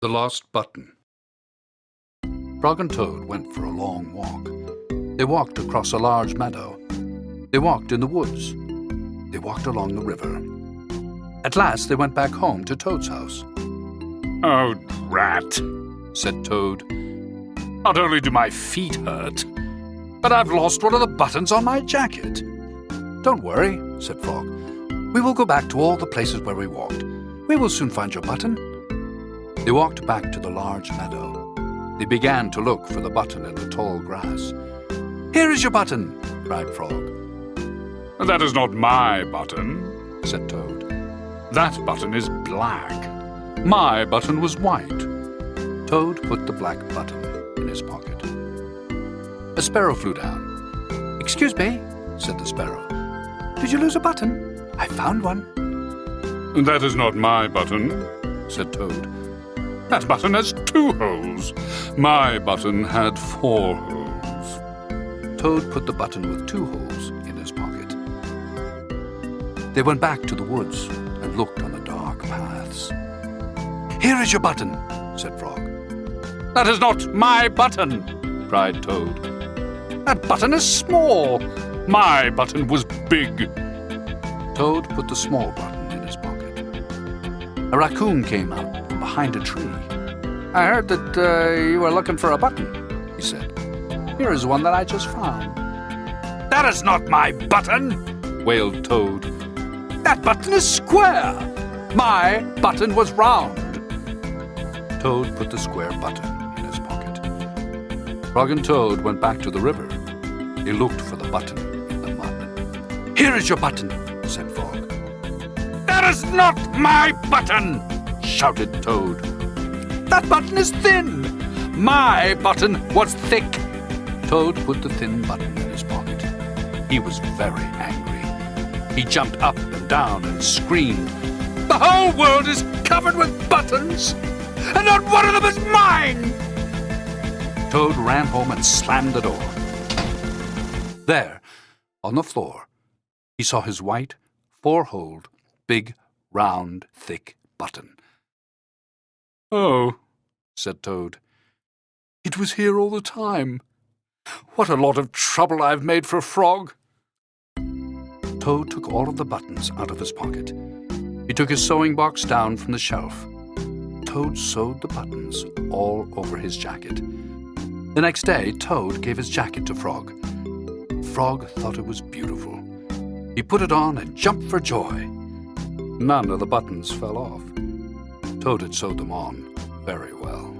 The Lost Button. Frog and Toad went for a long walk. They walked across a large meadow. They walked in the woods. They walked along the river. At last they went back home to Toad's house. "Oh, drat," said Toad. "Not only do my feet hurt, "But I've lost one of the buttons on my jacket." "Don't worry," said Frog. "We will go back to all the places where we walked. We will soon find your button." They walked back to the large meadow. They began to look for the button in the tall grass. "Here is your button," cried Frog. "That is not my button," said Toad. "That button is black. My button was white." Toad put the black button in his pocket. A sparrow flew down. "Excuse me," said the sparrow. "Did you lose a button? I found one." "That is not my button," said Toad. "That button has 2 holes. My button had 4 holes." Toad put the button with 2 holes in his pocket. They went back to the woods and looked on the dark paths. "Here is your button," said Frog. "That is not my button," cried Toad. "That button is small." "My button was big." Toad put the small button in his pocket. A raccoon came out from behind a tree. "I heard that you were looking for a button," he said. "Here is one that I just found." "That is not my button," wailed Toad. "That button is square. My button was round." Toad put the square button in his pocket. Frog and Toad went back to the river. They looked for the button in the mud. "Here is your button," said Frog. "That is not my button," shouted Toad. "That button is thin. My button was thick." Toad put the thin button in his pocket. He was very angry. He jumped up and down and screamed, "The whole world is covered with buttons, and not one of them is mine!" Toad ran home and slammed the door. There, on the floor, he saw his white, 4-holed, big, round, thick button. "Oh," said Toad. "It was here all the time. What a lot of trouble I've made for Frog." Toad took all of the buttons out of his pocket. He took his sewing box down from the shelf. Toad sewed the buttons all over his jacket. The next day, Toad gave his jacket to Frog. Frog thought it was beautiful. He put it on and jumped for joy. None of the buttons fell off. Toad had sewed them on very well.